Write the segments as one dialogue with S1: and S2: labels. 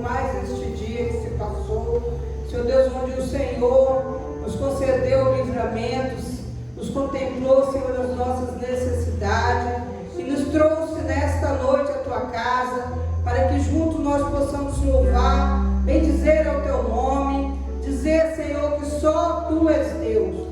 S1: mais este dia que se passou. Senhor Deus, onde o Senhor nos concedeu livramentos, nos contemplou, Senhor, as nossas necessidades e nos trouxe nesta noite à tua casa, para que juntos nós possamos louvar, bendizer ao teu nome, dizer, Senhor, que só tu és Deus.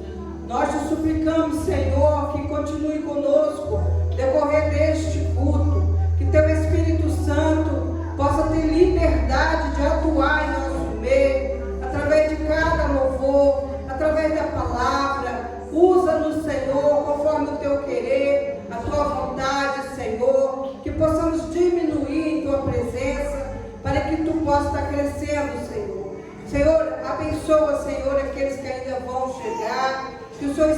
S1: Nós te suplicamos, Senhor, que continue conosco, decorrer deste culto, que teu Espírito Santo possa ter liberdade de atuar em nosso meio, através de cada louvor, através da palavra. Usa-nos, Senhor, conforme o teu querer, a tua vontade, Senhor, que possamos diminuir em tua presença, para que tu possas estar crescendo, Senhor. Senhor, abençoa, Senhor, aqueles que ainda vão chegar, que o Senhor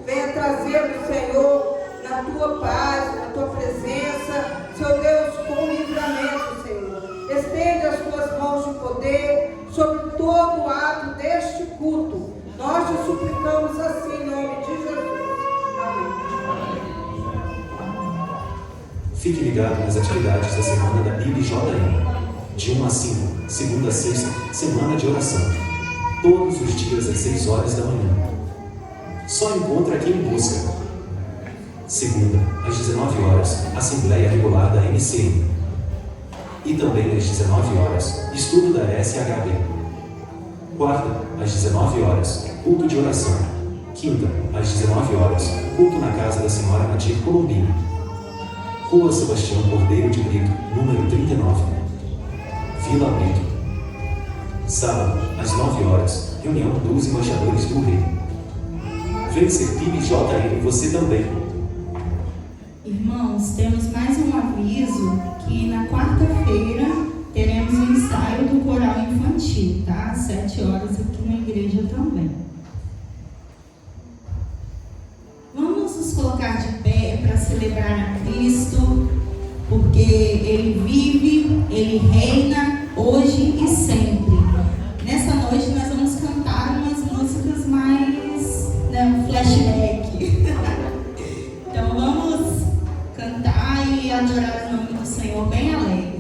S1: venha trazê-los, Senhor, na tua paz, na tua presença, Senhor Deus, com livramento, Senhor. Estende as tuas mãos de poder sobre todo o ato deste culto. Nós te suplicamos assim, em nome de Jesus. Amém.
S2: Fique ligado nas atividades da semana da IBJM. De 1 a 5, segunda a sexta, semana de oração. Todos os dias às 6 horas da manhã. Só encontra quem busca. Segunda, às 19 horas, Assembleia Regular da MCM. E também às 19 horas, estudo da SHB. Quarta, às 19 horas, culto de oração. Quinta, às 19 horas, culto na casa da Senhora Nadir Colombini. Rua Sebastião Cordeiro de Brito, número 39. Vila Brito. Sábado, às 9 horas, reunião dos embaixadores do Rei. Vem ser IBJM você também.
S3: Irmãos, temos mais um aviso que na quarta-feira teremos o ensaio do coral infantil, tá? Às 7 horas aqui na igreja também. Vamos nos colocar de pé para celebrar a Cristo, porque Ele vive, Ele reina hoje e sempre. Nessa noite nós vamos cantar umas músicas mais, um flashback. Então vamos cantar e adorar o nome do Senhor bem alegres.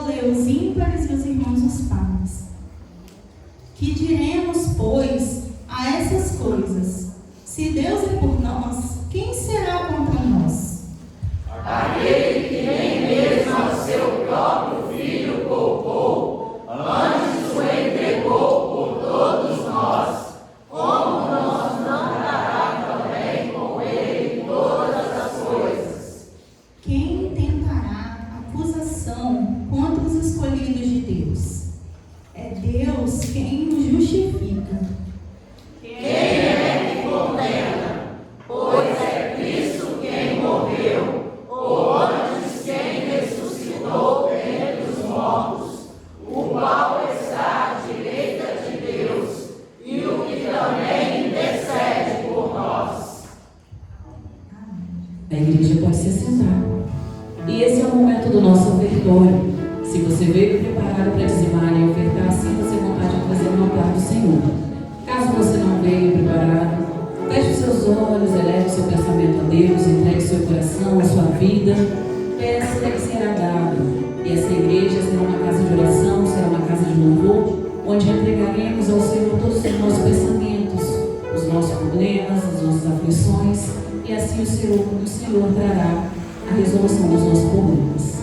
S3: vou ler os ímpares e os irmãos os pares. Que diremos, pois, a essas coisas? Se Deus é por nós, quem será contra nós?
S4: Aquele que nem mesmo ao seu próprio Filho poupou, antes o entregou por todos nós, como nós não dará também com ele todas as coisas?
S3: Quem tentará acusação contra os escolhidos de Deus? É Deus quem nos justifica.
S4: Quem é que condena? Pois é Cristo quem morreu, ou antes quem ressuscitou dentre os mortos, o qual está à direita de Deus, e o que também intercede por nós.
S5: A igreja pode se assentar. E esse é o momento do nosso ofertório. Se você veio preparado para dizimar e ofertar, sinta-se à vontade de trazer no altar do Senhor. Caso você não veio preparado, feche os seus olhos, eleve o seu pensamento a Deus, entregue o seu coração, a sua vida. Peça que será dado. E essa igreja será uma casa de oração, será uma casa de louvor, onde entregaremos ao Senhor todos os nossos pensamentos, os nossos problemas, as nossas aflições, e assim o Senhor trará a resolução dos nossos problemas.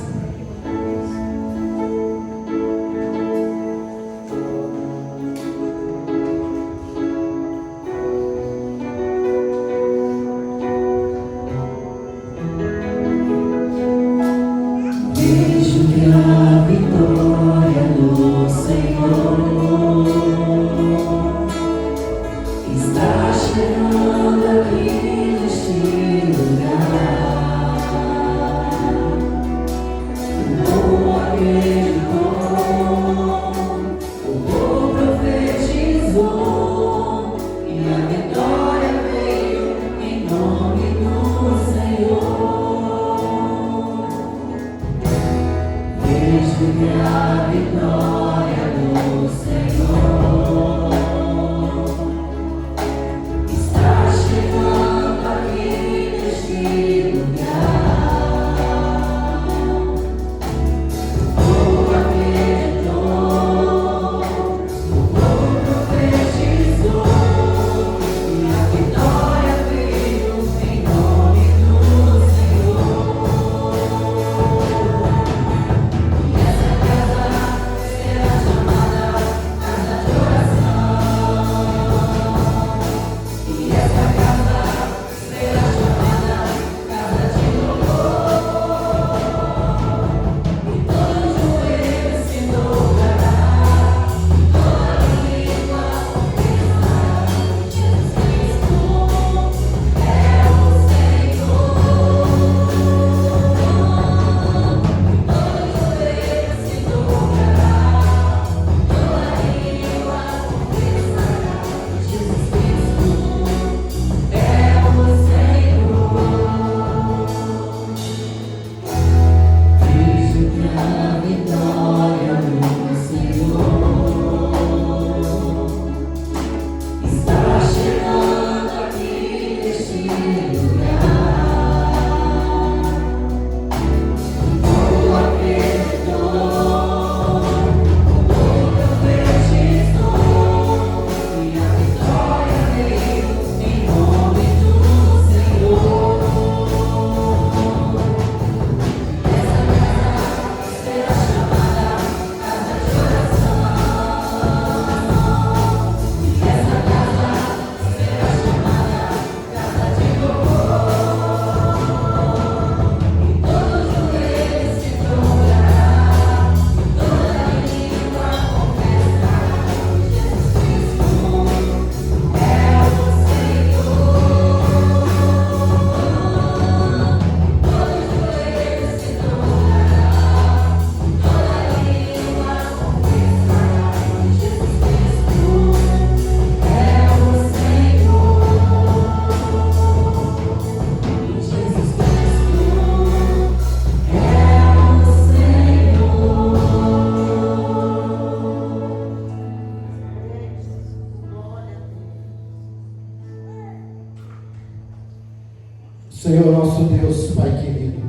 S6: Senhor nosso Deus, Pai querido,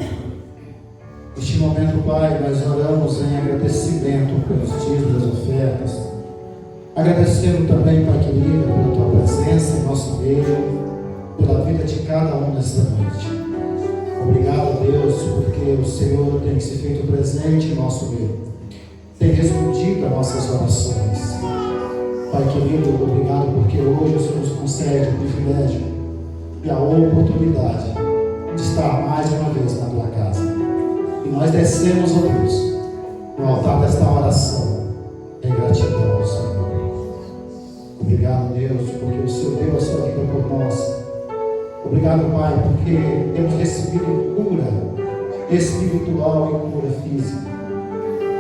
S6: neste momento, Pai, nós oramos em agradecimento pelos dízimos das ofertas. Agradecendo também, Pai querido, pela Tua presença em nosso meio, pela vida de cada um nesta noite. Obrigado, Deus, porque o Senhor tem se feito presente em nosso meio, tem respondido a nossas orações. Pai querido, obrigado porque hoje o Senhor nos concede o privilégio e a oportunidade de estar mais uma vez na Tua casa. E nós descemos, ó Deus, no altar desta oração, em gratidão ao Senhor. Obrigado, Deus, porque o Senhor deu a sua vida por nós. Obrigado, Pai, porque temos recebido cura espiritual e cura física,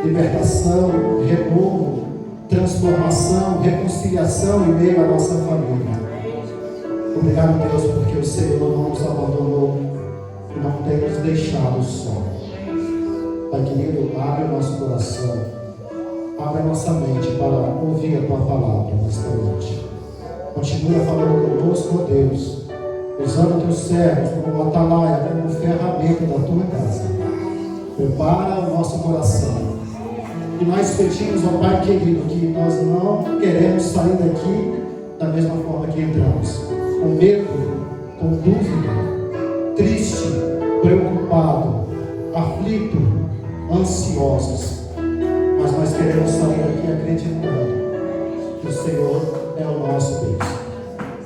S6: libertação, renovo, transformação, reconciliação em meio à nossa família. Obrigado, Deus, porque o Senhor não nos abandonou e não tem nos deixado só. Pai querido, abre o nosso coração, abre a nossa mente para ouvir a Tua palavra nesta noite. Continua falando conosco, ó Deus, usando Teus servos como atalaia, como ferramenta da Tua casa. Prepara o nosso coração. E nós pedimos ao Pai querido que nós não queremos sair daqui da mesma forma que entramos, com medo, com dúvida, triste, preocupado, aflito, ansiosos. Mas nós queremos sair daqui acreditando que o Senhor é o nosso Deus,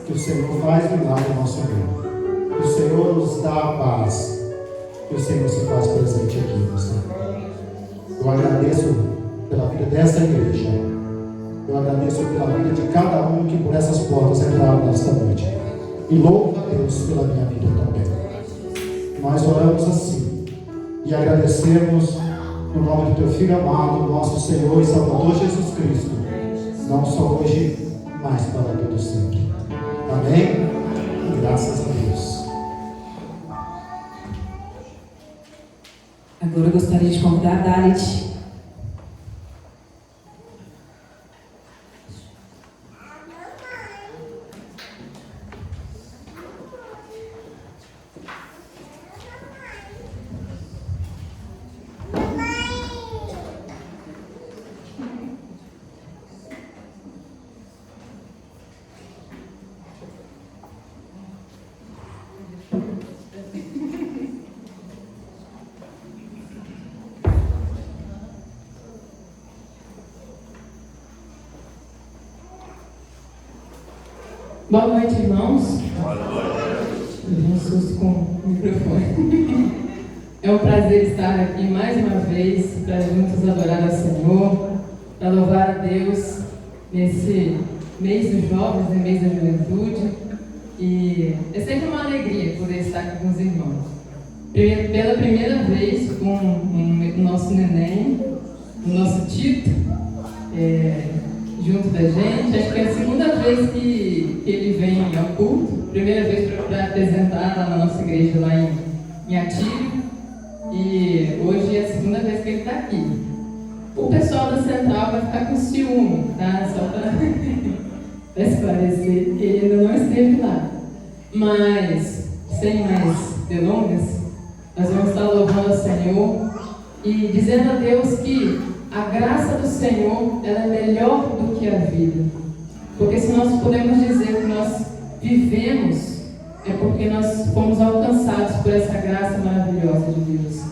S6: que o Senhor faz milagre no nosso meio, que o Senhor nos dá a paz, que o Senhor se faz presente aqui, meu Senhor. Eu agradeço pela vida dessa igreja. Eu agradeço pela vida de cada um que por essas portas entraram nesta noite. E louvo a Deus pela minha vida também. Nós oramos assim e agradecemos no nome do Teu Filho amado, nosso Senhor e Salvador Jesus Cristo, não só hoje, mas para todo sempre. Amém? E graças a Deus.
S5: Agora eu gostaria de convidar a Dalit.
S7: Boa noite, irmãos. Boa noite. Eu vi um susto com o microfone. É um prazer estar aqui mais uma vez para juntos adorar ao Senhor, para louvar a Deus nesse mês dos jovens, no mês da juventude. E é sempre uma alegria poder estar aqui com os irmãos. Pela primeira vez com o nosso neném, o nosso Tito, junto da gente. Acho que é a segunda vez que ele vem ao culto. Primeira vez para apresentar lá na nossa igreja, lá em Atílio. E hoje é a segunda vez que ele está aqui. O pessoal da Central vai ficar com ciúme, tá? Só para esclarecer que ele ainda não esteve lá. Mas, sem mais delongas, nós vamos estar louvando ao Senhor e dizendo a Deus que a graça do Senhor, ela é melhor do que a vida. Porque se nós podemos dizer que nós vivemos, é porque nós fomos alcançados por essa graça maravilhosa de Deus.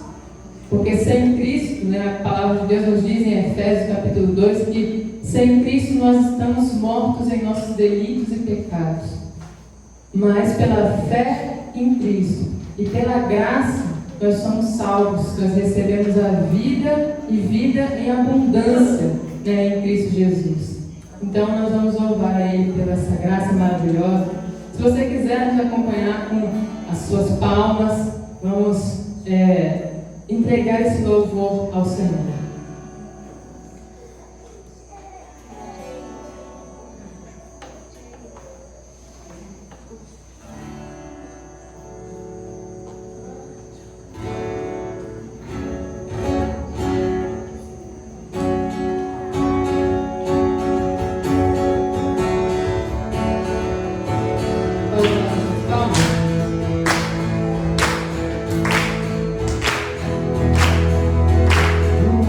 S7: Porque sem Cristo, a palavra de Deus nos diz em Efésios capítulo 2, que sem Cristo nós estamos mortos em nossos delitos e pecados. Mas pela fé em Cristo e pela graça, nós somos salvos, nós recebemos a vida e vida em abundância, em Cristo Jesus. Então nós vamos louvar a Ele pela essa graça maravilhosa. Se você quiser nos acompanhar com as suas palmas, vamos entregar esse louvor ao Senhor.
S6: Oh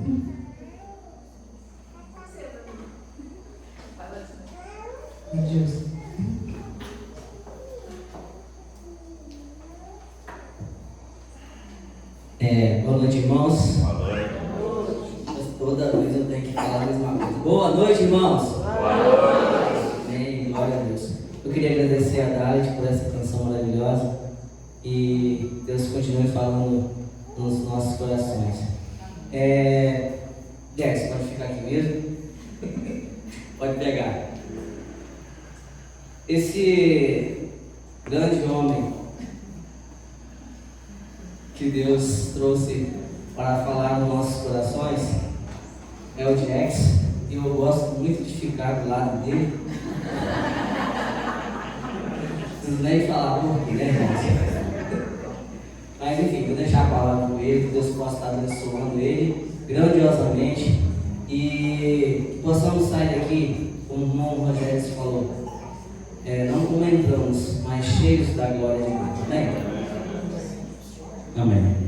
S6: Deus.
S8: Boa noite, irmãos. Boa noite. Toda vez eu tenho que falar a mesma coisa. Boa noite, irmãos. Boa noite. Amém, glória a Deus. Eu queria agradecer a Dalit por essa canção maravilhosa e Deus continue falando nos nossos corações. Dex, pode ficar aqui mesmo? Pode pegar. Esse grande homem que Deus trouxe para falar nos nossos corações é o Dex, e eu gosto muito de ficar do lado dele. Não preciso nem falar por quê, né, irmãos? Mas enfim, vou deixar a palavra com ele, que Deus possa estar abençoando ele grandiosamente e possamos sair daqui, como o irmão Rogério falou, não como entramos, mas cheios da glória de Deus. Amém? Amém.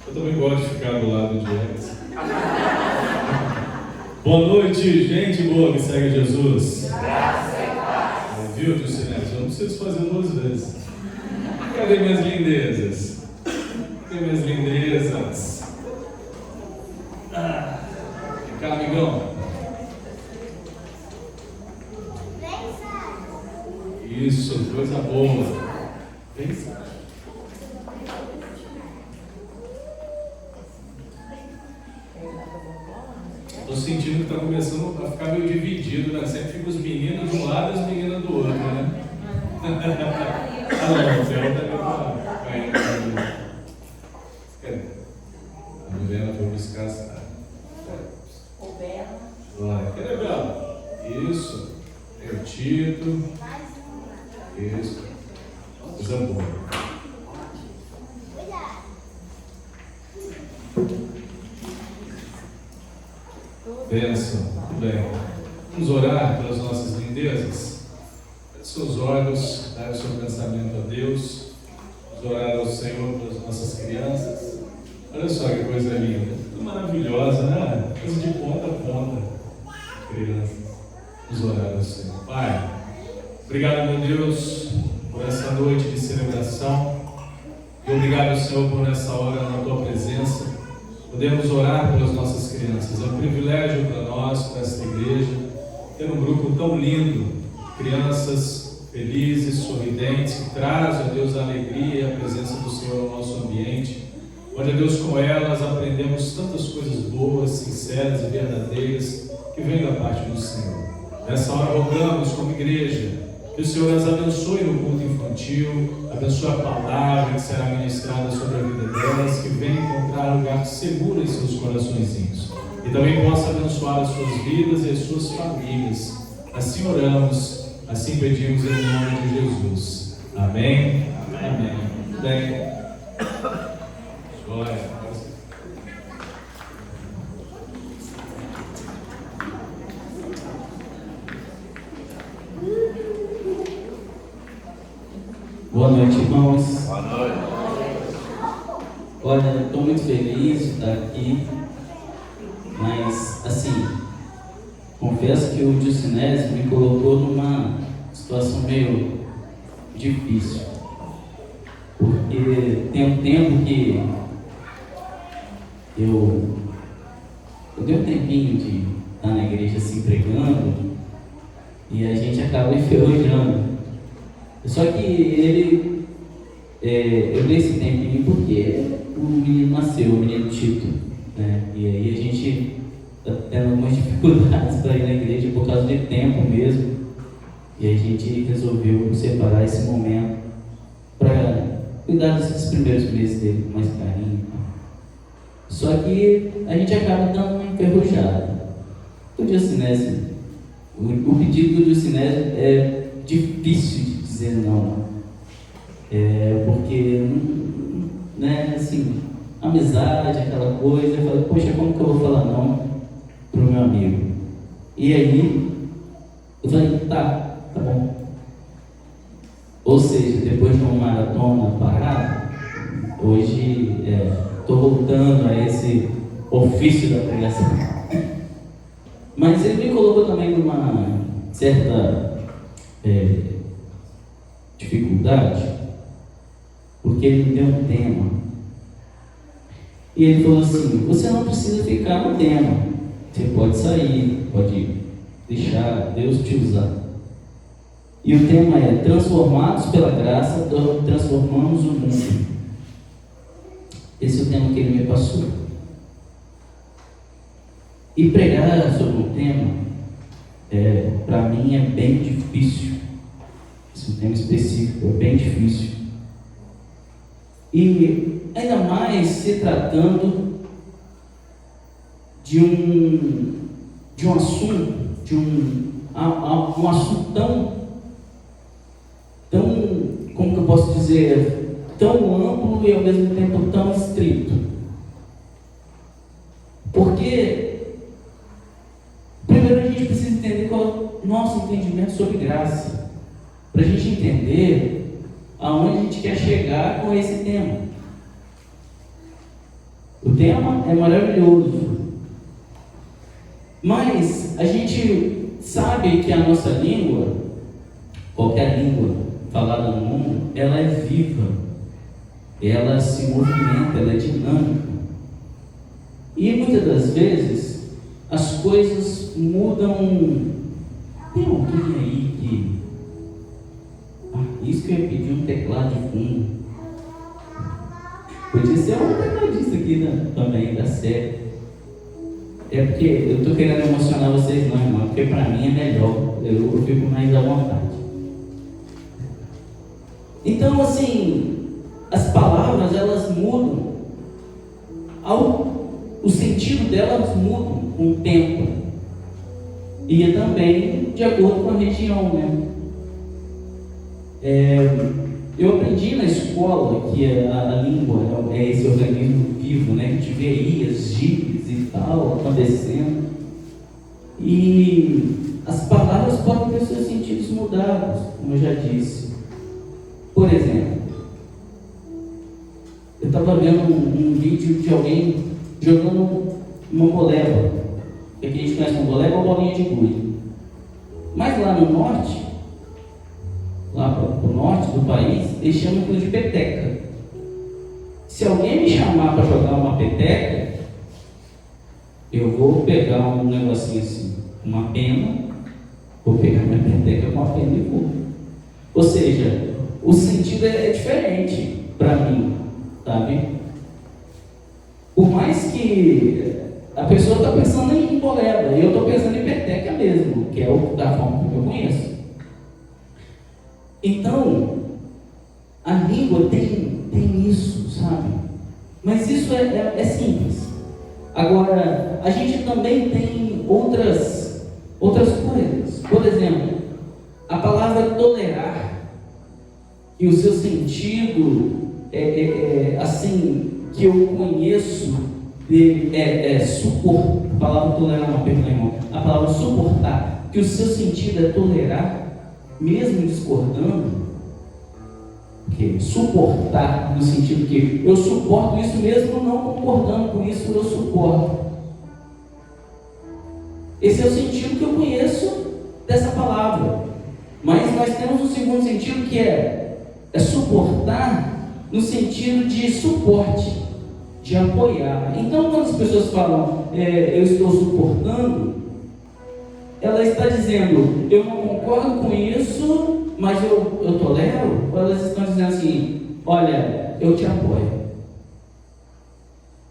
S9: Eu também gosto de ficar do lado de eles. Boa noite, gente boa que segue Jesus. Viu, Justinete? Eu não preciso fazer 2 vezes. Cadê minhas lindezas? Cadê minhas lindezas? Vem cá, amigão. Isso, coisa boa. Vem cá. Estou sentindo que está começando a ficar meio dividido, né? Sempre fica os meninos de um lado e as meninas do outro, né? Ah, não, o céu está caindo. A Milena foi buscar essa.
S4: O Bela.
S9: Olha, cadê Bela? Isso. Tem o Tito. Isso. Coisa boa. Bênção, muito bem. Vamos orar pelas nossas lindezas. Feche seus olhos, leve o seu pensamento a Deus. Vamos orar ao Senhor pelas nossas crianças. Olha só que coisa linda, tudo maravilhosa, né? Coisa de ponta a ponta. Crianças, vamos orar ao Senhor. Pai, obrigado, meu Deus, por essa noite de celebração. E obrigado, Senhor, por nessa hora na tua presença. Podemos orar pelas nossas crianças. É um privilégio para nós, para esta igreja, ter um grupo tão lindo, crianças felizes, sorridentes, que trazem, a Deus, a alegria e a presença do Senhor ao nosso ambiente, onde, a Deus, com elas aprendemos tantas coisas boas, sinceras e verdadeiras que vêm da parte do Senhor. Nessa hora rogamos como igreja que o Senhor as abençoe no culto infantil, abençoe a palavra que será ministrada sobre a vida delas, que venha encontrar lugar seguro em seus coraçõezinhos. E também possa abençoar as suas vidas e as suas famílias. Assim oramos, assim pedimos em nome de Jesus. Amém? Amém. Bem. Glória.
S8: Boa noite, irmãos. Boa noite. Olha, estou muito feliz de estar aqui, mas, assim, confesso que o Justinésio me colocou numa situação meio difícil, porque tem um tempo que eu dei um tempinho de estar na igreja assim pregando e a gente acaba enferrujando. Só que ele, eu dei esse tempinho porque o menino nasceu, o menino Tito, né? E aí a gente está tendo algumas dificuldades para ir na igreja por causa de tempo mesmo. E a gente resolveu separar esse momento para cuidar desses primeiros meses dele com mais carinho. Só que a gente acaba dando uma enferrujada. O Justinésio, o pedido do Justinésio é difícil de dizer não, porque, né, assim, amizade, aquela coisa. Eu falei, poxa, como que eu vou falar não pro meu amigo? E aí, eu falei, tá bom. Ou seja, depois de uma maratona parada, hoje estou voltando a esse ofício da pregação. Mas ele me colocou também numa certa dificuldade, porque ele me deu um tema. E ele falou assim, você não precisa ficar no tema, você pode sair, pode deixar Deus te usar. E o tema é: transformados pela graça, transformamos o mundo. Esse é o tema que ele me passou. E pregar sobre um tema, para mim, é bem difícil. Esse tema específico é bem difícil. E ainda mais se tratando de um assunto, um assunto tão, como que eu posso dizer, tão amplo e ao mesmo tempo tão estrito. Porque primeiro a gente precisa entender qual é o nosso entendimento sobre graça, para a gente entender aonde a gente quer chegar com esse tema. O tema é maravilhoso, mas a gente sabe que a nossa língua, qualquer língua falada no mundo, ela é viva, ela se movimenta, ela é dinâmica. E muitas das vezes as coisas mudam. Tem alguém aí que... isso que eu ia pedir, um teclado de fundo. Podia ser um tecladista aqui também, da série. É porque eu estou querendo emocionar vocês não, irmão, porque para mim é melhor, eu fico mais à vontade. Então, assim, as palavras, elas mudam, o sentido delas mudam com o tempo, e também de acordo com a região, né? Eu aprendi na escola que a língua é esse organismo vivo, né? A gente vê aí as gírias e tal acontecendo, e as palavras podem ter seus sentidos mudados, como eu já disse. Por exemplo, eu estava vendo um vídeo de alguém jogando uma boleba, que aqui a gente conhece como boleba ou bolinha de gude. Mas lá no norte, lá para o norte do país, eles chamam aquilo de peteca. Se alguém me chamar para jogar uma peteca, eu vou pegar um negocinho assim, uma pena, vou pegar minha peteca com uma pena e vou. Ou seja, o sentido é diferente para mim, sabe? Por mais que a pessoa está pensando em boleba, eu estou pensando em peteca mesmo, que é da forma que eu conheço. Então, a língua tem isso, sabe? Mas isso é simples. Agora, a gente também tem outras coisas. Por exemplo, a palavra tolerar, e o seu sentido assim, que eu conheço suportar. A palavra tolerar não, perdão, irmão. A palavra suportar, que o seu sentido é tolerar, mesmo discordando. Porque suportar, no sentido que eu suporto isso mesmo não concordando com isso, eu suporto. Esse é o sentido que eu conheço dessa palavra. Mas nós temos um segundo sentido que é suportar no sentido de suporte, de apoiar. Então, quando as pessoas falam eu estou suportando, ela está dizendo eu não concordo com isso, mas eu tolero, ou elas estão dizendo assim, olha, eu te apoio.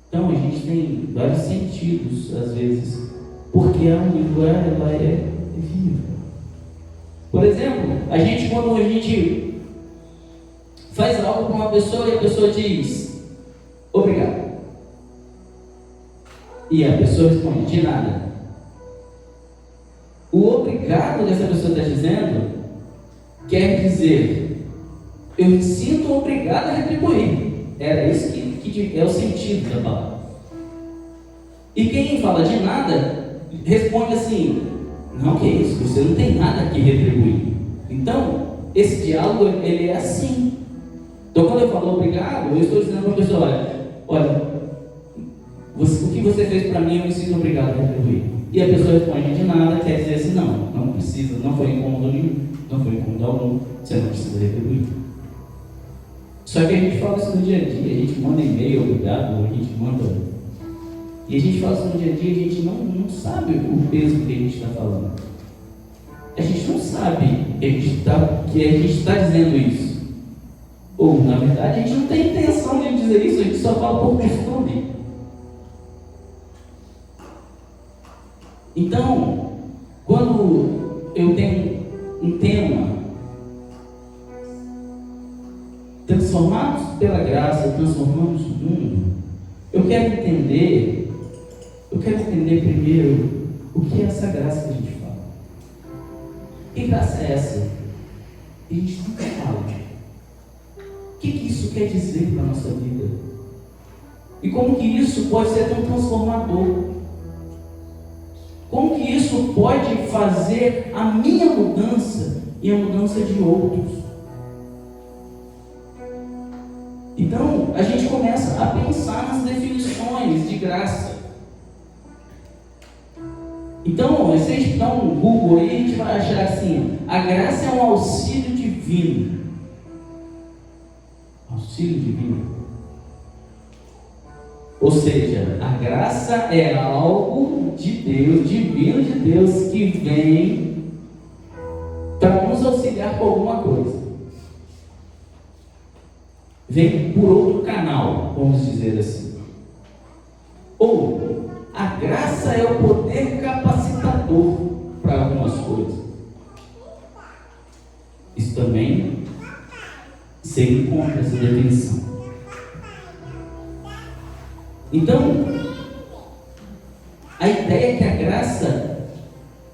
S8: Então a gente tem vários sentidos às vezes, porque a língua ela é viva. Por exemplo, quando a gente faz algo com uma pessoa e a pessoa diz obrigado, e a pessoa responde de nada. O obrigado que essa pessoa está dizendo quer dizer eu me sinto obrigado a retribuir. Era isso que é o sentido da palavra. E quem fala de nada, responde assim: não, que isso, você não tem nada que retribuir. Então, esse diálogo, ele é assim. Então, quando eu falo obrigado, eu estou dizendo para a pessoa: olha, o que você fez para mim, eu me sinto obrigado a retribuir. E a pessoa responde de nada, quer dizer assim: não precisa, não foi incômodo nenhum, não foi incômodo algum, você não precisa retribuir. Só que a gente fala isso no dia a dia, a gente manda e-mail, obrigado, a gente manda. E a gente fala isso no dia a dia, a gente não sabe o peso que a gente está falando. A gente não sabe que a gente está dizendo isso. Ou, na verdade, a gente não tem intenção de dizer isso, a gente só fala por costume. Então, quando eu tenho um tema, transformados pela graça, transformamos o mundo, eu quero entender primeiro o que é essa graça que a gente fala. Que graça é essa? E a gente nunca fala. O que isso quer dizer para a nossa vida? E como que isso pode ser tão transformador? Como que isso pode fazer a minha mudança e a mudança de outros? Então, a gente começa a pensar nas definições de graça. Então, se a gente dá um Google aí, a gente vai achar assim: a graça é um auxílio divino. Auxílio divino. Ou seja, a graça é algo de Deus, divino de Deus, que vem para nos auxiliar com alguma coisa. Vem por outro canal, vamos dizer assim. Ou a graça é o poder capacitador para algumas coisas. Isso também se encontra essa definição. Então, a ideia é que a graça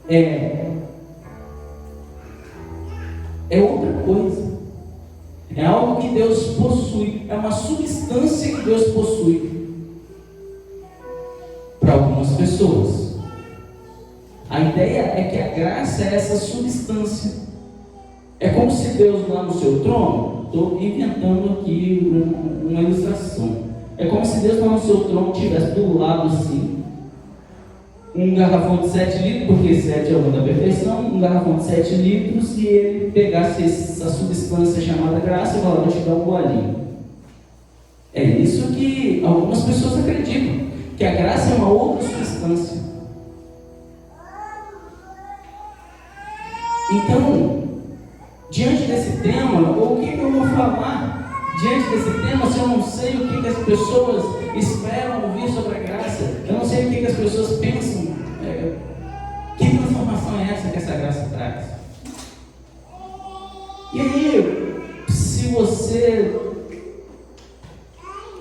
S8: é outra coisa. É algo que Deus possui, é uma substância que Deus possui para algumas pessoas. A ideia é que a graça é essa substância. É como se Deus lá no seu trono, estou inventando aqui uma ilustração. É como se Deus lá no seu trono tivesse do lado assim um garrafão de 7 litros, porque 7 é o da perfeição, um garrafão de 7 litros, e ele pegasse essa substância chamada graça e falasse: vou te dar um golinho. É isso que algumas pessoas acreditam, que a graça é uma outra substância. Então, diante desse tema, o que eu vou falar diante desse tema, se eu não sei o que as pessoas esperam ouvir sobre a graça, eu não sei o que as pessoas pensam, que transformação é essa que essa graça traz? E aí, se você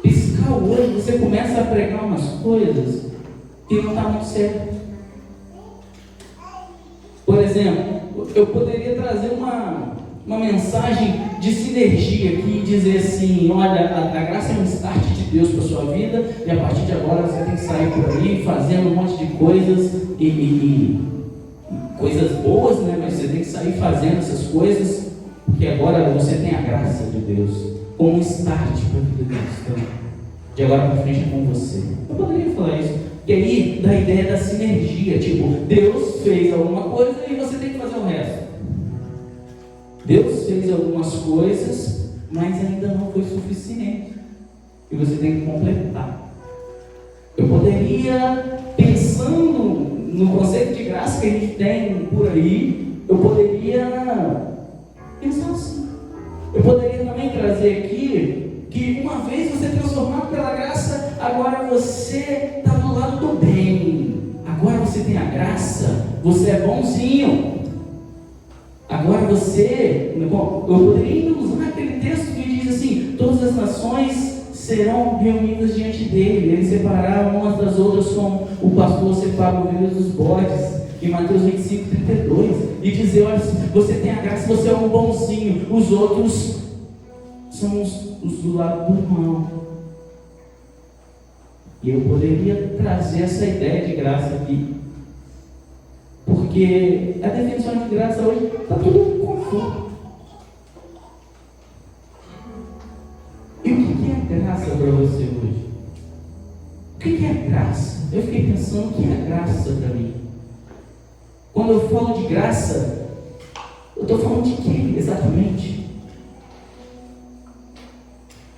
S8: piscar o olho, você começa a pregar umas coisas que não está muito certo. Por exemplo, eu poderia trazer uma mensagem de sinergia aqui e dizer assim: olha, a graça é um start de Deus para a sua vida, e a partir de agora você tem que sair por aí fazendo um monte de coisas e coisas boas, né? Mas você tem que sair fazendo essas coisas, porque agora você tem a graça de Deus como um start para a vida cristã. De agora para frente é com você. Eu poderia falar isso, porque aí dá a ideia da sinergia, tipo, Deus fez alguma coisa e você tem que fazer o resto. Deus fez algumas coisas, mas ainda não foi suficiente. E você tem que completar. Eu poderia, pensando no conceito de graça que a gente tem por aí, eu poderia pensar assim. Eu poderia também trazer aqui que uma vez você é transformado pela graça, agora você está do lado do bem. Agora você tem a graça, você é bonzinho. Agora você, eu poderia usar aquele texto que diz assim: todas as nações serão reunidas diante dele. Eles separaram umas das outras como o pastor separa ovelhas dos bodes, em Mateus 25:32, e dizer: olha, você tem a graça, você é um bonzinho, os outros são os do lado do mal. E eu poderia trazer essa ideia de graça aqui, porque a definição de graça hoje está tudo confuso. E o que é graça para você hoje? O que é graça? Eu fiquei pensando, o que é graça para mim? Quando eu falo de graça, eu estou falando de quê exatamente?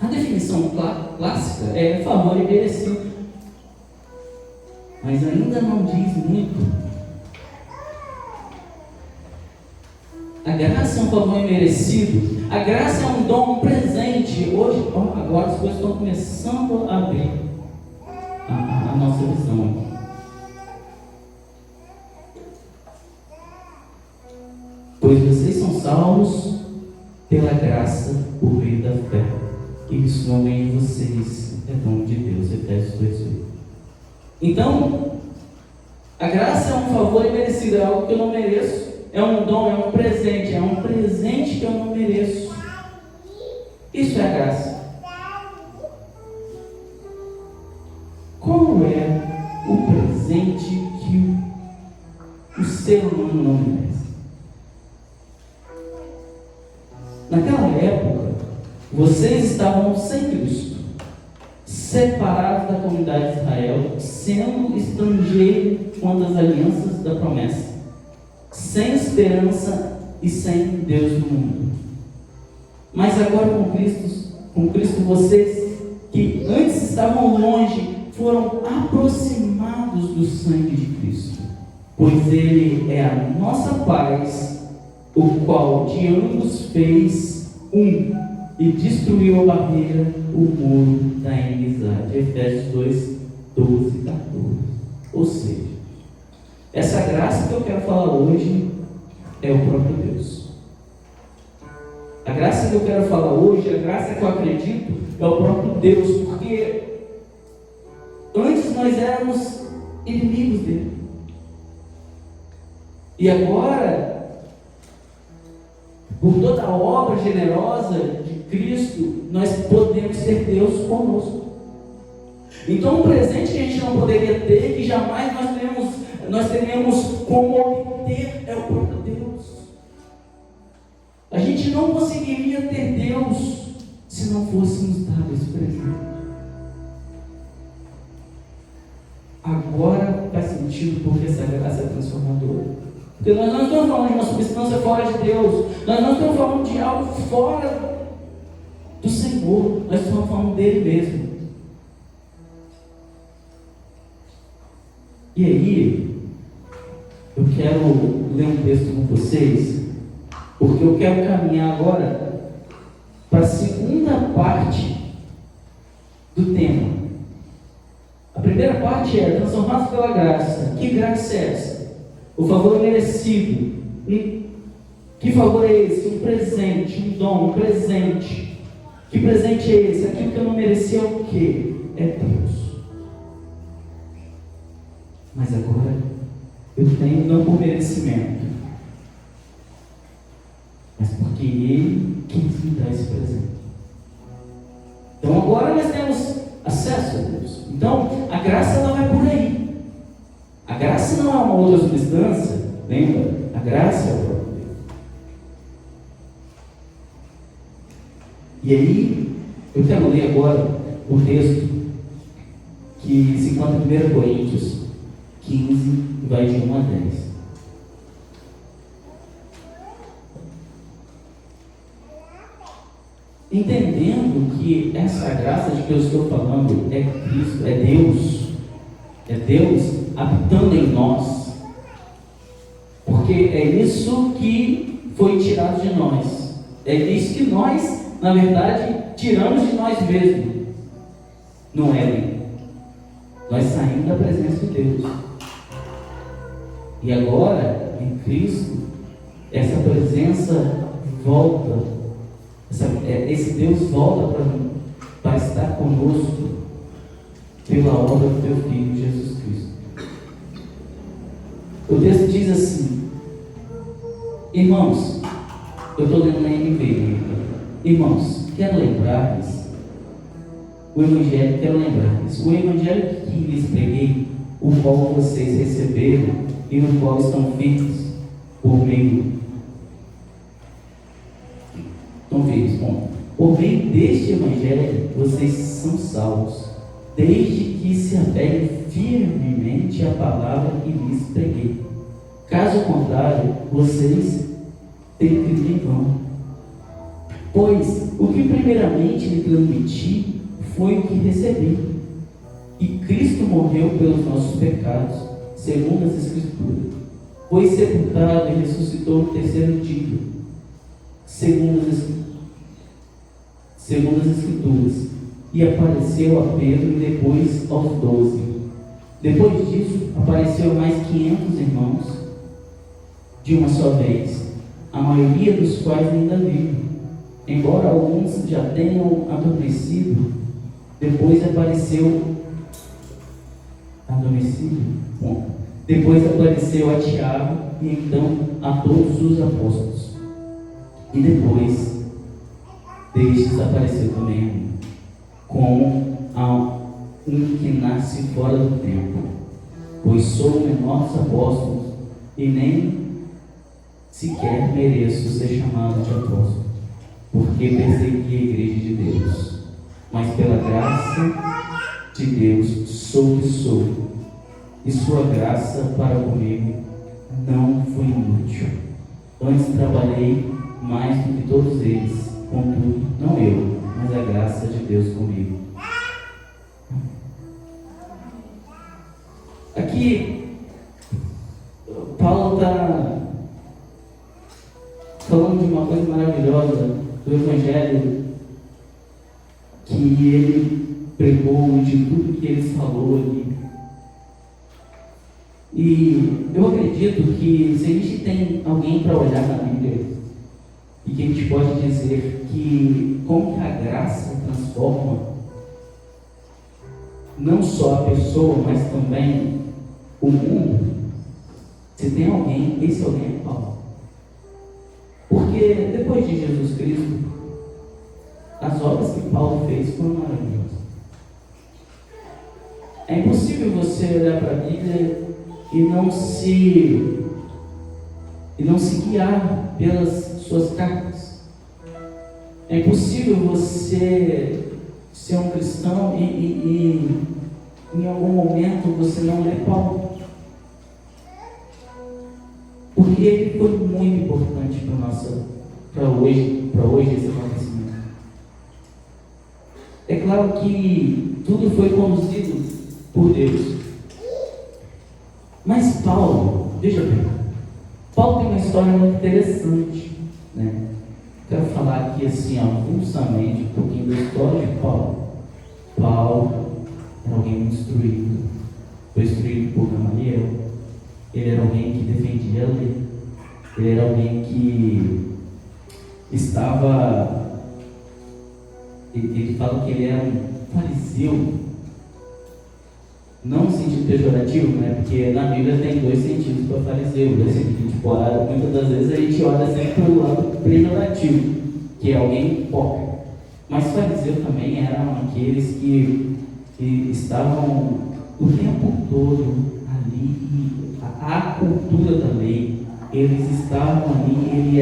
S8: A definição clássica é favor imerecido, mas ainda não diz muito. A graça é um favor imerecido. A graça é um dom, um presente. Hoje, agora as coisas estão começando a abrir a nossa visão. Pois vocês são salvos pela graça por meio da fé. E isso não vem de vocês, é dom de Deus. Efésios 2:8. Então, a graça é um favor imerecido, é algo que eu não mereço. É um dom, é um presente que eu não mereço. Isso é a graça. Qual é o presente que o ser humano não merece? Naquela época, vocês estavam sem Cristo, separados da comunidade de Israel, sendo estrangeiros quanto às alianças da promessa, sem esperança e sem Deus no mundo. Mas agora com Cristo vocês que antes estavam longe foram aproximados do sangue de Cristo, pois Ele é a nossa paz, o qual de ambos fez um e destruiu a barreira, o muro da inimizade. Efésios 2:12 e 14. Ou seja, essa graça que eu quero falar hoje é o próprio Deus. A graça que eu quero falar hoje, a graça que eu acredito, é o próprio Deus, porque antes nós éramos inimigos dele. E agora, por toda a obra generosa de Cristo, nós podemos ter Deus conosco. Então, um presente que a gente não poderia ter, que jamais nós teríamos como obter, é o próprio Deus. A gente não conseguiria ter Deus se não fôssemos dados esse presente. Agora faz sentido porque essa graça é transformadora. Porque nós não estamos falando de uma substância fora de Deus, nós não estamos falando de algo fora do Senhor, nós estamos falando dele mesmo. E aí, eu quero ler um texto com vocês, porque eu quero caminhar agora para a segunda parte do tema. A primeira parte é transformados pela graça. Que graça é essa? O favor merecido. Que favor é esse? Um presente, um dom, um presente. Que presente é esse? Aquilo que eu não mereci é o quê? É Deus. Mas agora eu tenho não por merecimento, mas porque Ele quis me dar esse presente. Então agora nós temos acesso a Deus. Então a graça ela vai por aí. A graça não é uma outra substância, lembra? A graça é o próprio Deus. E aí eu quero ler agora o texto que se encontra em 1 Coríntios 15, vai de 1 a 10. Entendendo que essa graça de que eu estou falando é Cristo, é Deus habitando em nós, porque é isso que foi tirado de nós, é isso que nós, na verdade, tiramos de nós mesmos, não é? Nós saímos da presença de Deus. E agora, em Cristo, essa presença volta, esse Deus volta para estar conosco pela obra do Teu Filho, Jesus Cristo. O texto diz assim, irmãos, eu estou lendo na NVI, irmãos, quero lembrar-lhes o Evangelho, quero lembrar isso, o Evangelho que lhes preguei, o qual vocês receberam e no qual estão firmes por meio. Estão firmes, bom. Por meio deste Evangelho, vocês são salvos, desde que se apeguem firmemente à palavra que lhes preguei. Caso contrário, vocês têm crido em vão. Pois o que primeiramente lhe transmiti foi o que recebi. E Cristo morreu pelos nossos pecados, segundo as Escrituras. Foi sepultado e ressuscitou no terceiro dia, segundo as Escrituras. E apareceu a Pedro e depois aos 12. Depois disso, apareceu a mais 500 irmãos, de uma só vez, a maioria dos quais ainda vivem, embora alguns já tenham adormecido. Depois apareceu a Tiago e então a todos os apóstolos. E depois destes apareceu também a mim, como a um que nasce fora do tempo, pois sou o menor dos apóstolos e nem sequer mereço ser chamado de apóstolo, porque persegui a igreja de Deus. Mas pela graça de Deus sou o que sou, e sua graça para comigo não foi inútil. Antes trabalhei mais do que todos eles, contudo, não eu, mas a graça de Deus comigo. Aqui, Paulo está falando de uma coisa maravilhosa do Evangelho que ele pregou, de tudo que ele falou ali. E eu acredito que se a gente tem alguém para olhar na Bíblia e que a gente pode dizer que como que a graça transforma não só a pessoa, mas também o mundo, se tem alguém, esse alguém é Paulo. Porque depois de Jesus Cristo, as obras que Paulo fez foram maravilhosas. É impossível você olhar para a Bíblia e não se guiar pelas suas cartas. É impossível você ser um cristão e em algum momento você não ler Paulo, porque ele foi muito importante para hoje esse acontecimento. É claro que tudo foi conduzido por Deus, mas Paulo, veja bem, Paulo tem uma história muito interessante, né? Quero falar aqui assim, avulsamente, um pouquinho da história de Paulo. Paulo era alguém instruído, foi instruído por Gamaliel. Ele era alguém que defendia a lei. Ele era alguém que estava... Ele fala que ele era um fariseu, não no sentido pejorativo, né? Porque na Bíblia tem dois sentidos para fariseu. Muitas das vezes a gente olha sempre pelo lado pejorativo, que é alguém hipócrita. Mas fariseu também eram aqueles que estavam o tempo todo ali, a cultura da lei, eles estavam ali,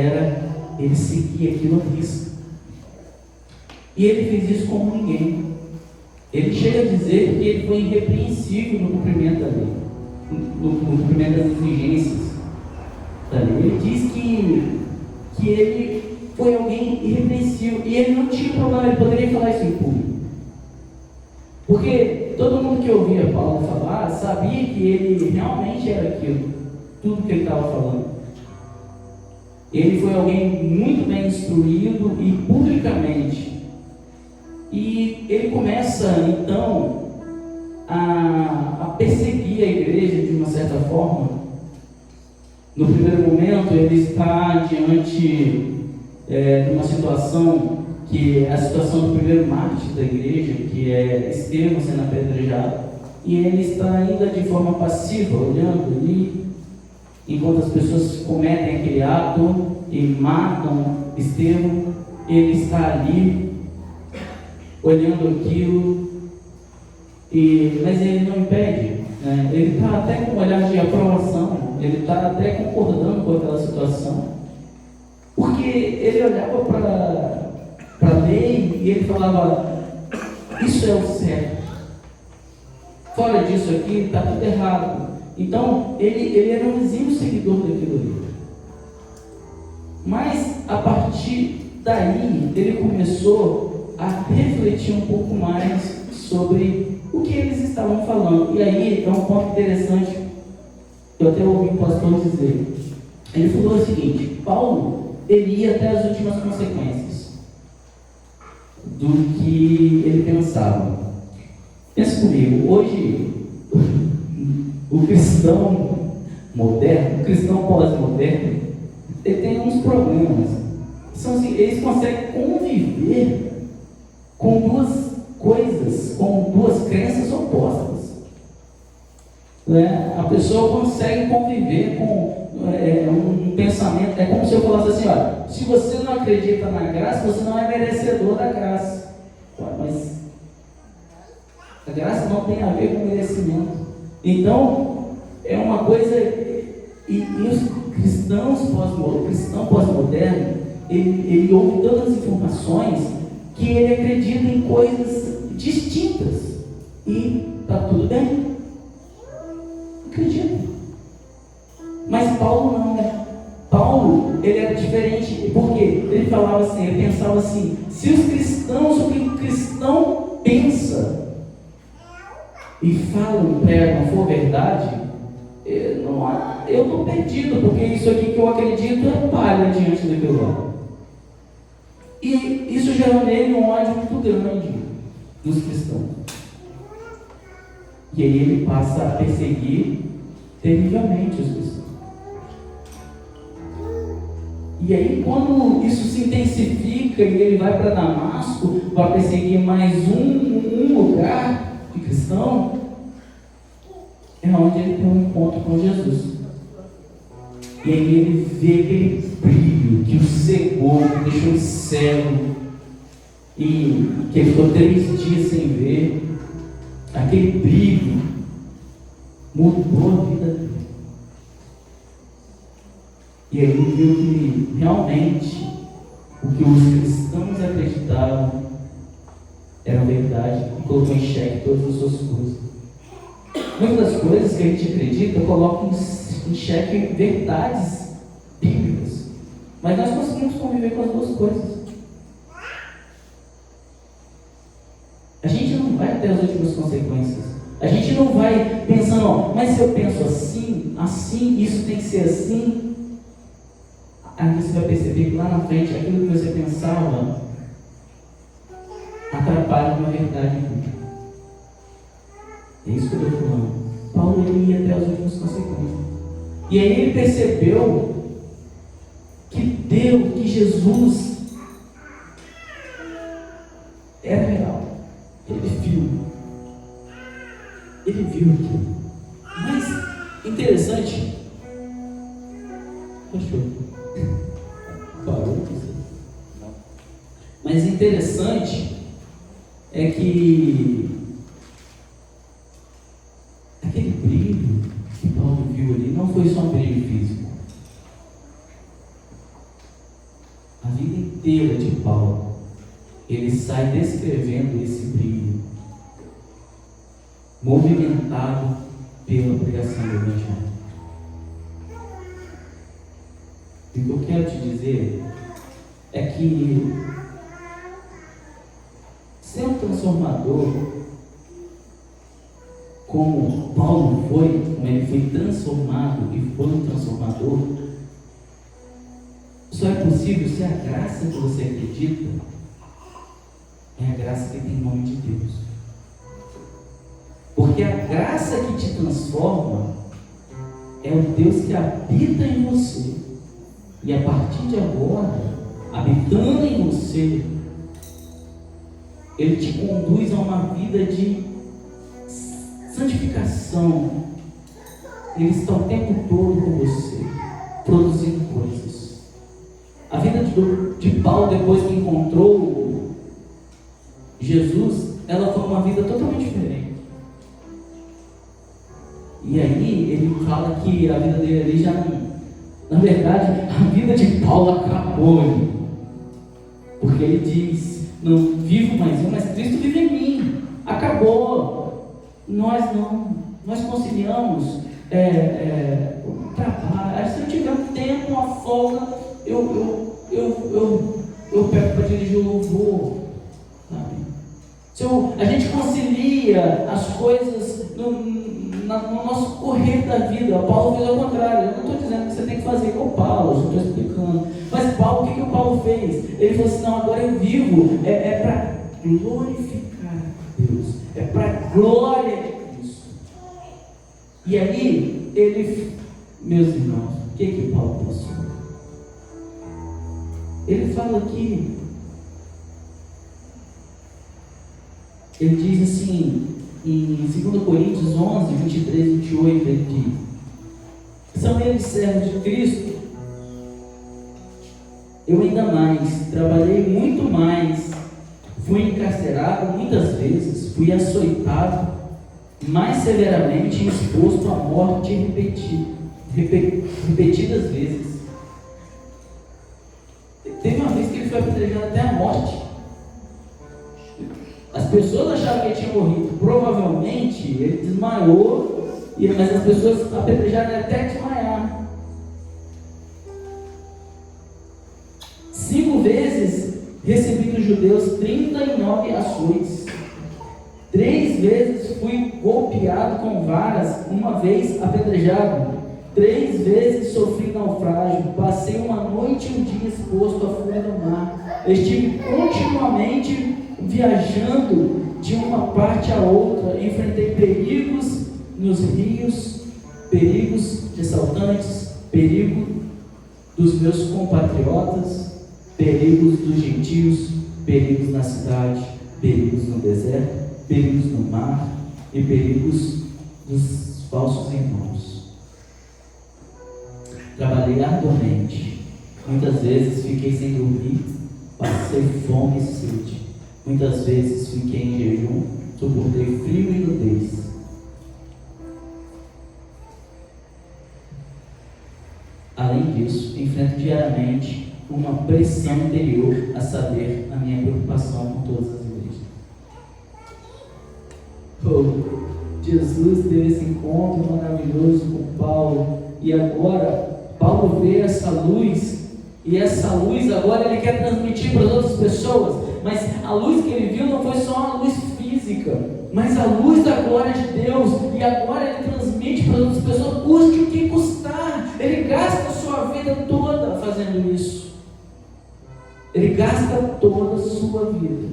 S8: ele seguia aquilo à risca. E ele fez isso como ninguém. Ele chega a dizer que ele foi irrepreensível no cumprimento da lei, no cumprimento das exigências da lei. Ele diz que ele foi alguém irrepreensível e ele não tinha problema, ele poderia falar isso em público. Porque todo mundo que ouvia Paulo falar sabia que ele realmente era aquilo, tudo que ele estava falando. Ele foi alguém muito bem instruído e publicamente. E ele começa, então, a perseguir a igreja de uma certa forma. No primeiro momento, ele está diante de uma situação que é a situação do primeiro mártir da igreja, que é Estevão sendo apedrejado. E ele está ainda de forma passiva, olhando ali, enquanto as pessoas cometem aquele ato e matam Estevão. Ele está ali olhando aquilo, mas ele não impede, né? Ele está até com um olhar de aprovação, ele está até concordando com aquela situação, porque ele olhava para a lei e ele falava: isso é o certo, fora disso aqui está tudo errado. Então ele era um exímio seguidor daquilo ali. Mas a partir daí ele começou a refletir um pouco mais sobre o que eles estavam falando. E aí é um ponto interessante, eu até ouvi o pastor dizer. Ele falou o seguinte: Paulo, ele ia até as últimas consequências do que ele pensava. Pensa comigo, hoje o cristão moderno, o cristão pós-moderno, ele tem uns problemas. São assim, eles conseguem conviver com duas coisas, com duas crenças opostas. Né? A pessoa consegue conviver com um pensamento. É como se eu falasse assim: olha, se você não acredita na graça, você não é merecedor da graça. Mas a graça não tem a ver com merecimento. Então, é uma coisa. E os cristãos o cristão pós-moderno, ele ouve todas as informações que ele acredita em coisas distintas. E está tudo bem. Acredita. Mas Paulo não, né? Paulo, ele era diferente. Por quê? Ele falava assim, ele pensava assim: se os cristãos, o que o cristão pensa e fala e prega não for verdade, eu estou perdido, porque isso aqui que eu acredito é palha diante daquilo lá. E isso gera nele um ódio muito grande dos cristãos. E aí ele passa a perseguir terrivelmente os cristãos. E aí, quando isso se intensifica e ele vai para Damasco para perseguir mais um lugar de cristão, é onde ele tem um encontro com Jesus. E aí ele vê aquele brilho que o cegou, que deixou ele cego, e que ele ficou 3 dias sem ver. Aquele brilho mudou a vida dele. E aí ele viu que realmente o que os cristãos acreditavam era verdade, e colocou em xeque todas as suas coisas. Muitas das coisas que a gente acredita colocam em xeque verdades bíblicas, mas nós conseguimos conviver com as duas coisas. A gente não vai até as últimas consequências. A gente não vai pensando: ó, mas se eu penso assim, isso tem que ser assim. Aí você vai perceber que lá na frente, aquilo que você pensava atrapalha uma verdade bíblica. É isso que eu estou falando. Paulo, ele ia até as últimas consequências. E aí ele percebeu que Jesus era real. Ele viu aquilo. Mas interessante. Parou? Mas interessante é que aquele brilho que Paulo viu ali não foi só um brilho físico. A vida inteira de Paulo, ele sai descrevendo esse brilho, movimentado pela pregação do Evangelho. E o que eu quero te dizer é que ser um transformador, como Paulo foi, como ele foi transformado e foi um transformador, só é possível se a graça que você acredita é a graça que tem em nome de Deus. Porque a graça que te transforma é o Deus que habita em você. E a partir de agora, habitando em você, Ele te conduz a uma vida de santificação. Ele está o tempo todo com você, produzindo coisas. A vida de Paulo, depois que encontrou Jesus, ela foi uma vida totalmente diferente. E aí ele fala que a vida dele ali já não... Na verdade, a vida de Paulo acabou ali. Porque ele diz, não vivo mais eu, mas Cristo vive em mim. Acabou. Nós não. Nós conciliamos o trabalho. Se eu tiver um tempo, uma folga, eu pego para dirigir o louvor. A gente concilia as coisas no nosso correr da vida. Paulo fez ao contrário. Eu não estou dizendo que você tem que fazer igual Paulo, eu estou explicando. Mas Paulo, o que o Paulo fez? Ele falou assim, não, agora eu vivo, para glorificar a Deus, é para a glória de Cristo. E aí, meus irmãos, o que Paulo passou? Ele fala aqui, ele diz assim, em 2 Coríntios 11, 23 e 28, ele diz: são eles servos de Cristo? Eu ainda mais, trabalhei muito mais, fui encarcerado muitas vezes, fui açoitado mais severamente, exposto à morte repetidas vezes. Teve uma vez que ele foi apedrejado até a morte. As pessoas achavam que ele tinha morrido. Provavelmente ele desmaiou, mas as pessoas apedrejaram ele até desmaiar. 5 vezes recebi dos judeus 39 açoites. 3 vezes fui golpeado com varas, uma vez apedrejado. 3 vezes sofri naufrágio, passei uma noite e um dia exposto à fúria do mar. Estive continuamente viajando de uma parte a outra, enfrentei perigos nos rios, perigos de assaltantes, perigo dos meus compatriotas, perigos dos gentios, perigos na cidade, perigos no deserto, perigos no mar e perigos dos falsos irmãos. Trabalhei arduamente, muitas vezes fiquei sem dormir, passei fome e sede, muitas vezes fiquei em jejum, suportei frio e nudez. Além disso, enfrento diariamente uma pressão interior, a saber, a minha preocupação com todas as igrejas. Jesus teve esse encontro maravilhoso com Paulo, e agora Paulo vê essa luz, e essa luz agora ele quer transmitir para as outras pessoas, mas a luz que ele viu não foi só uma luz física, mas a luz da glória de Deus, e agora ele transmite para as outras pessoas, custe o que custar. Ele gasta a sua vida toda fazendo isso, ele gasta toda a sua vida.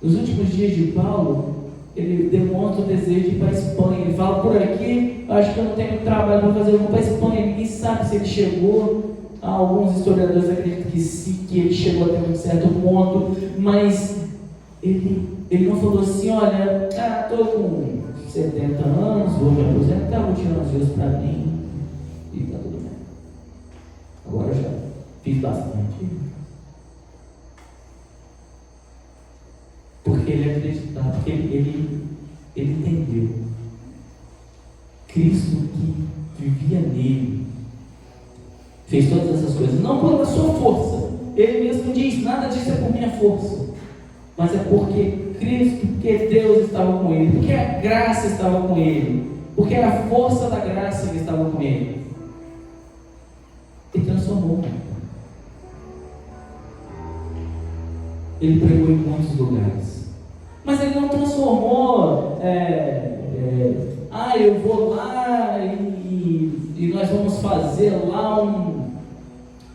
S8: Nos últimos dias de Paulo, ele demonstra o desejo de ir para a Espanha. Ele fala, por aqui, acho que eu não tenho trabalho para fazer, eu vou para a Espanha. Ninguém sabe se ele chegou. Alguns historiadores acreditam que sim, que ele chegou até um certo ponto, mas ele não falou assim, olha, estou com 70 anos, vou me aposentar, vou tirar uns dias para mim e está tudo bem. Agora eu já fiz bastante. Porque ele acreditava, porque ele entendeu. Cristo que vivia nele fez todas essas coisas, não pela sua força. Ele mesmo diz, nada disso é por minha força, mas é porque Cristo, porque Deus estava com ele, porque a graça estava com ele, porque era a força da graça que estava com ele. Ele transformou. Ele pregou em muitos lugares. Mas ele não transformou, eu vou lá e nós vamos fazer lá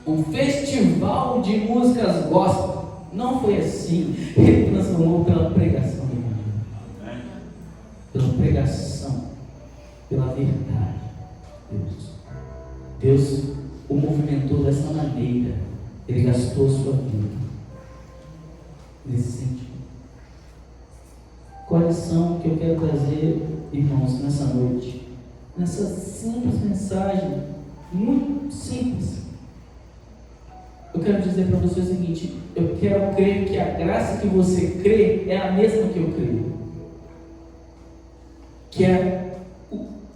S8: um festival de músicas gospel. Não foi assim. Ele transformou pela pregação do Evangelho. Pela pregação, pela verdade. Deus o movimentou dessa maneira. Ele gastou sua vida nesse sentido. Qual a lição que eu quero trazer, irmãos, nessa noite? Nessa simples mensagem, muito simples. eu quero dizer para você o seguinte: eu quero crer que a graça que você crê é a mesma que eu creio. Que é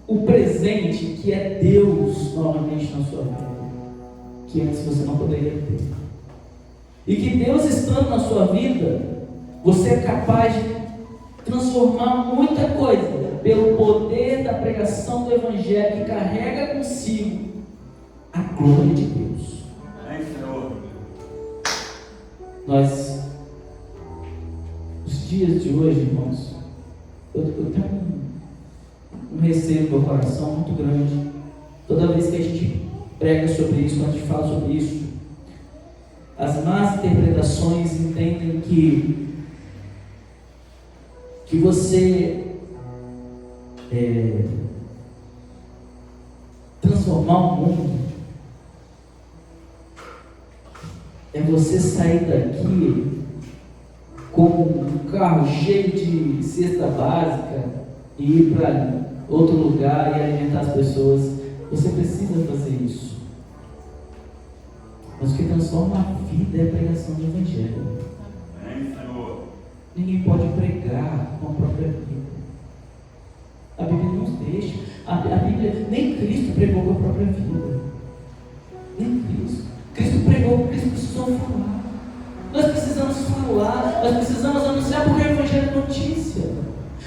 S8: o presente, que é Deus novamente na sua vida, que antes você não poderia ter. E que Deus estando na sua vida, você é capaz de transformar muita coisa pelo poder da pregação do Evangelho, que carrega consigo a glória de Deus. Nós, os dias de hoje, irmãos, eu tenho um receio no meu coração muito grande. Toda vez que a gente prega sobre isso, quando a gente fala sobre isso, as más interpretações entendem que você transformar o mundo é você sair daqui com um carro cheio de cesta básica e ir para outro lugar e alimentar as pessoas. Você precisa fazer isso. Mas o que transforma a vida é a pregação do Evangelho. Ninguém pode pregar com a própria vida. A Bíblia nos deixa. A Bíblia, nem Cristo pregou com a própria vida. Nem Cristo. Cristo pregou, Cristo precisou falar. Nós precisamos falar, nós precisamos anunciar, porque o Evangelho é notícia.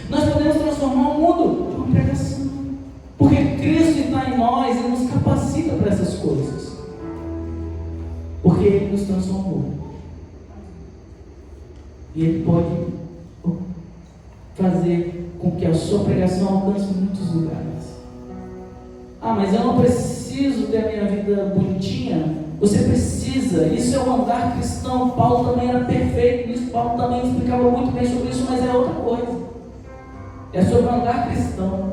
S8: Nós podemos transformar o mundo com pregação, porque Cristo está em nós e nos capacita para essas coisas, porque Ele nos transformou e Ele pode fazer com que a sua pregação alcance muitos lugares. Ah, mas eu não preciso ter a minha vida bonitinha. Você precisa, isso é o andar cristão. Paulo também era perfeito nisso, Paulo também explicava muito bem sobre isso, mas é outra coisa. É sobre o andar cristão.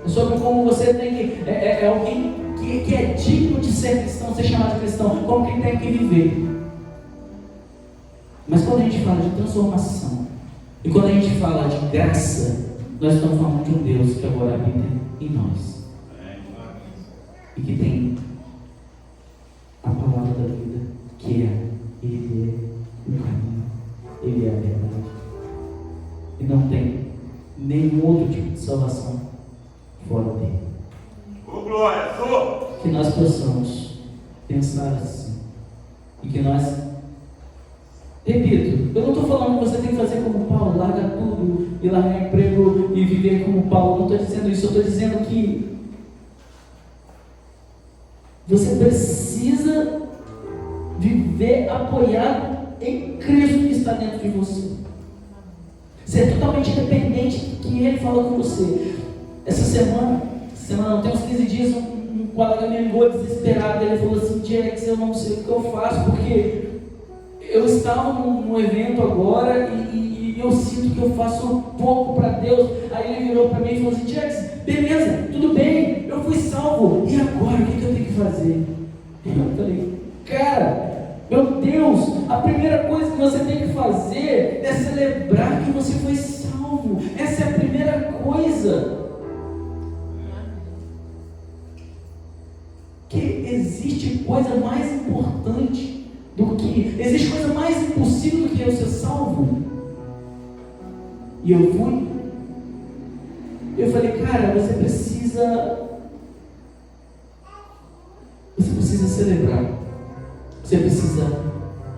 S8: É sobre como você tem que. É alguém que é digno de ser cristão, ser chamado de cristão, como que tem que viver. Mas quando a gente fala de transformação, e quando a gente fala de graça, nós estamos falando de um Deus que agora habita em nós. E que tem a palavra da vida, que Ele é o caminho, Ele é a verdade. E não tem nenhum outro tipo de salvação fora dele. Que nós possamos pensar assim. E que nós, repito, eu não estou falando que você tem que fazer como Paulo, larga tudo e largar emprego e viver como Paulo. Não estou dizendo isso, eu estou dizendo que você precisa viver apoiado em Cristo que está dentro de você. Ser totalmente dependente do que Ele fala com você. Essa semana não tem uns 15 dias, um colega me ligou desesperado. Ele falou assim: Jax, eu não sei o que eu faço, porque eu estava num evento agora e eu sinto que eu faço pouco para Deus. Aí ele virou para mim e falou assim: Jax, beleza, tudo bem, eu fui salvo, e agora o que eu tenho que fazer? E eu falei: cara, meu Deus, a primeira coisa que você tem que fazer é celebrar que você foi salvo. Essa é a primeira coisa. Que existe coisa mais importante do que, existe coisa mais impossível do que eu ser salvo. E eu fui. Eu falei: cara, você precisa celebrar. Você precisa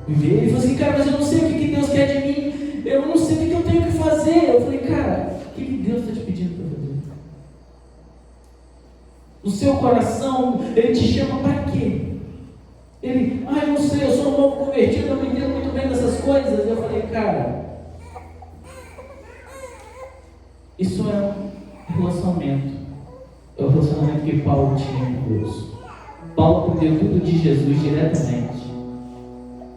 S8: viver. Ele falou assim: cara, mas eu não sei o que Deus quer de mim. Eu não sei o que eu tenho que fazer. Eu falei: cara, o que Deus está te pedindo para fazer? O seu coração, Ele te chama para quê? Ele: eu não sei, eu sou um novo convertido, eu não entendo muito bem dessas coisas. Eu falei: cara, isso é um relacionamento. É o relacionamento que Paulo tinha com Deus. Paulo aprendeu tudo de Jesus diretamente.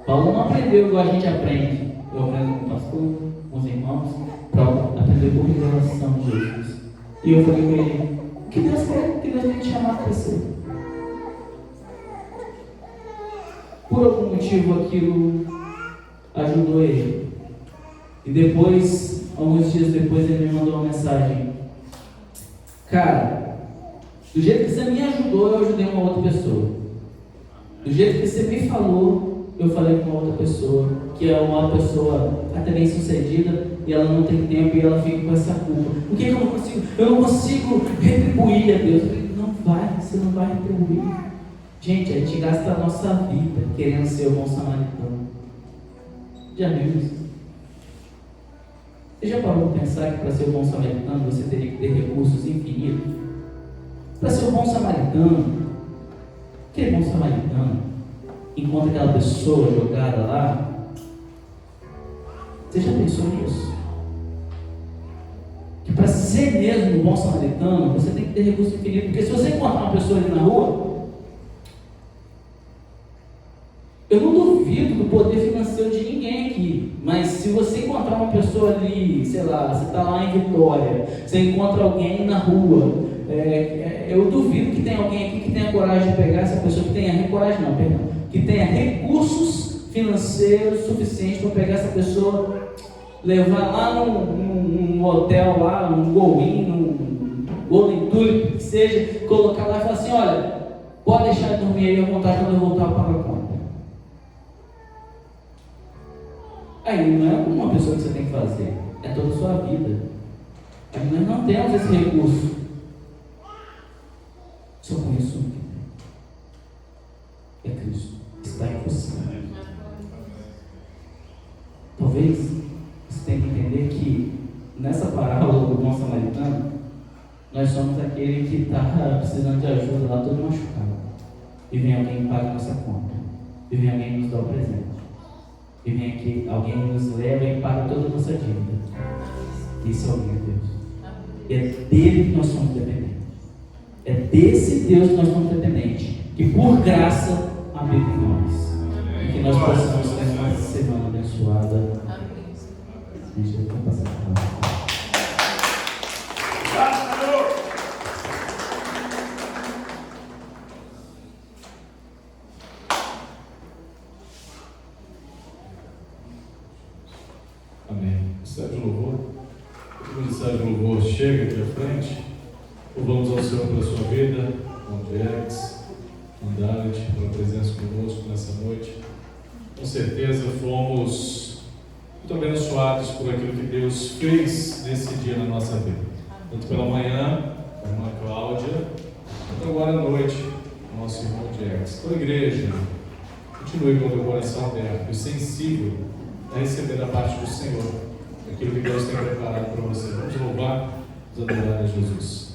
S8: Paulo não aprendeu igual a gente aprende. Eu aprendo com o pastor, com os irmãos. Paulo aprendeu por revelação de Jesus. E eu falei com ele: o que Deus quer? O que Deus tem te chamado para ser? Por algum motivo aquilo ajudou ele. E depois, alguns dias depois, ele me mandou uma mensagem: cara, do jeito que você me ajudou, eu ajudei uma outra pessoa. Do jeito que você me falou, eu falei com outra pessoa, que é uma pessoa até bem sucedida, e ela não tem tempo e ela fica com essa culpa. Por que eu não consigo? Eu não consigo retribuir a Deus. Não vai, você não vai retribuir. Gente, a gente gasta a nossa vida querendo ser o bom samaritano. Já viu isso? Você já parou para pensar que para ser o bom samaritano você teria que ter recursos infinitos? Para ser o bom samaritano, aquele bom samaritano encontra aquela pessoa jogada lá. Você já pensou nisso? Que para ser mesmo um bom samaritano, você tem que ter recurso infinito. Porque se você encontrar uma pessoa ali na rua, eu não duvido do poder financeiro de ninguém aqui, mas se você encontrar uma pessoa ali, sei lá, você está lá em Vitória, você encontra alguém na rua, eu duvido que tenha alguém aqui que tenha coragem de pegar essa pessoa, que tenha coragem não, perdão, que tenha recursos financeiros suficientes para pegar essa pessoa, levar lá num hotel lá, num Go-In, num Golden Tulip, que seja, colocar lá e falar assim, olha, pode deixar de dormir aí à vontade, quando eu voltar eu pago a conta. Aí não é uma pessoa que você tem que fazer, é toda a sua vida. Aí nós não temos esse recurso. Só conheço um. É Cristo. Está em você. Talvez você tenha que entender que nessa parábola do bom samaritano, nós somos aquele que está precisando de ajuda lá, todo machucado. E vem alguém que paga a nossa conta. E vem alguém que nos dá o presente. E vem aqui, alguém nos leva e paga toda a nossa dívida. Esse é alguém é Deus. E é dele que nós somos dependentes. É desse Deus que nós somos dependentes. Que por graça habita em nós. E que nós possamos ter uma semana abençoada. Deixa eu passar a palavra.
S9: Amém. Ministério de Louvor. O Ministério de Louvor chega aqui à frente. Louvamos ao Senhor pela sua vida, com Jax, com David, pela presença conosco nessa noite. Com certeza fomos muito abençoados por aquilo que Deus fez nesse dia na nossa vida. Tanto pela manhã, com a irmã Cláudia, quanto agora à noite, com o nosso irmão Jax. Então, igreja, continue com o teu coração aberto e sensível a receber da parte do Senhor aquilo que Deus tem preparado para você. Vamos louvar, vamos adorar a Jesus.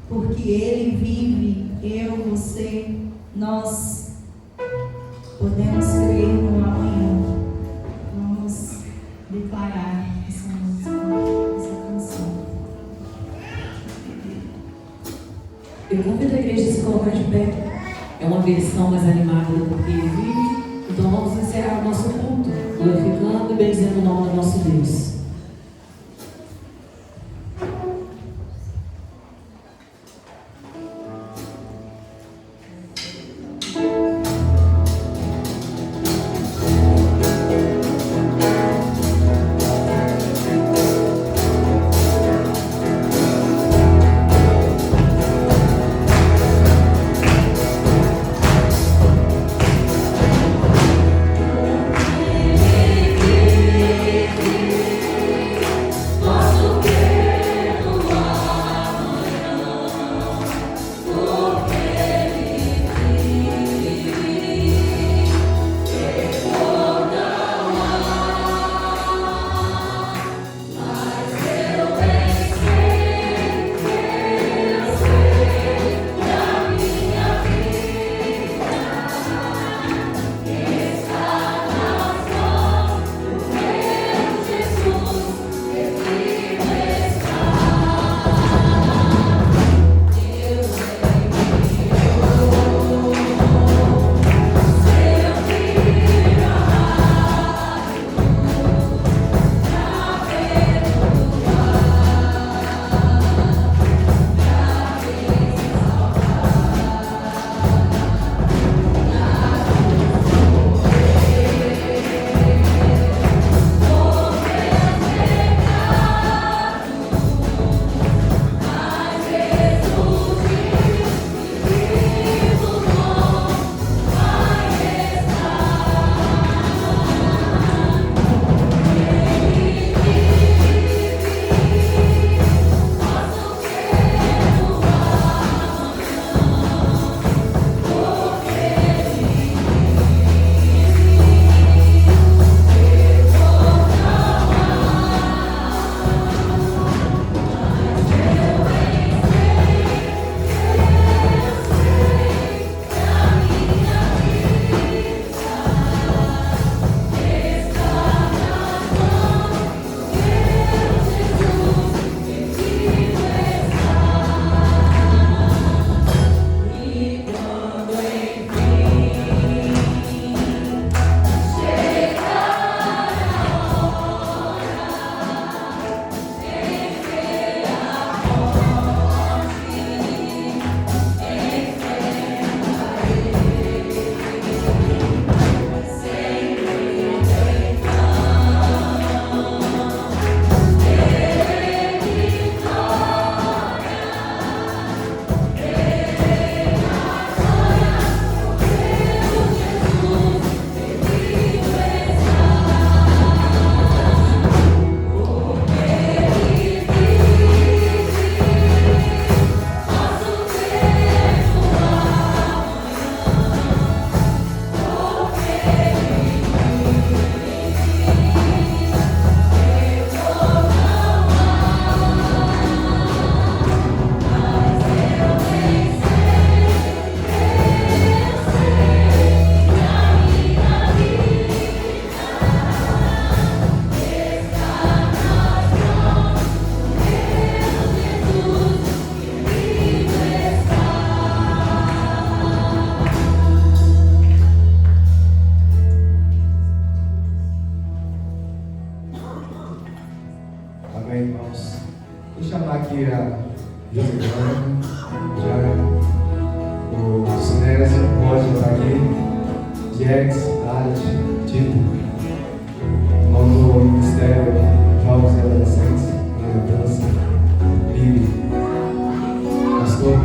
S3: Porque Ele vive, eu, você, nós podemos crer no amanhã. Vamos declarar essa música, essa canção.
S5: Eu convido a igreja a se colocar de pé. É uma versão mais animada do Porque Ele Vive. Então vamos encerrar o nosso culto, glorificando e bendizendo o nome do nosso Deus.
S4: Ele
S10: Amém, irmãos? Vou chamar aqui a José já o Sinésio, o Roger está aqui, Jex, Alex, Tito, o nome do Ministério Jovens e Adolescentes, Dança, Bibi, Pastor.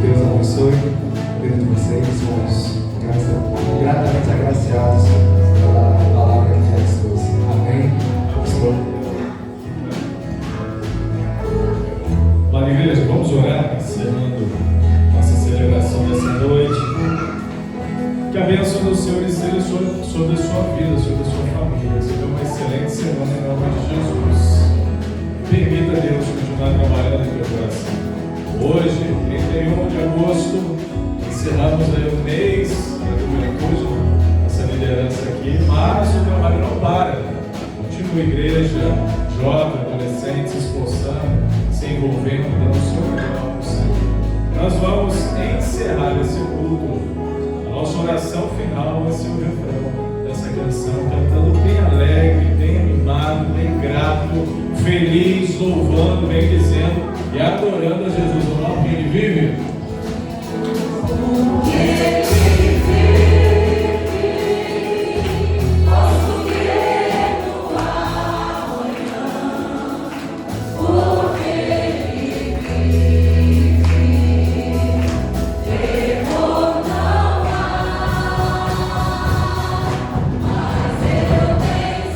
S10: Deus abençoe a vida de vocês, somos gratamente agraciados pela palavra que Jex trouxe. Amém? Pastor.
S9: Glória à igreja, vamos orar, encerrando nossa celebração dessa noite. Que a bênção do Senhor esteja sobre a sua vida, sobre a sua família. Seja uma excelente semana em nome de Jesus. Permita Deus continuar trabalhando no teu coração. Hoje, 31 de agosto, encerramos aí o mês da juventude, essa liderança aqui, mas o trabalho não para. Continua a igreja, jovens, adolescentes, se esforçando, se envolvendo, dando o seu melhor para o Senhor. Nós vamos encerrar esse culto. A nossa oração final vai ser o refrão dessa canção, cantando bem alegre, bem animado, bem grato, feliz, louvando, bem dizendo e adorando a Jesus.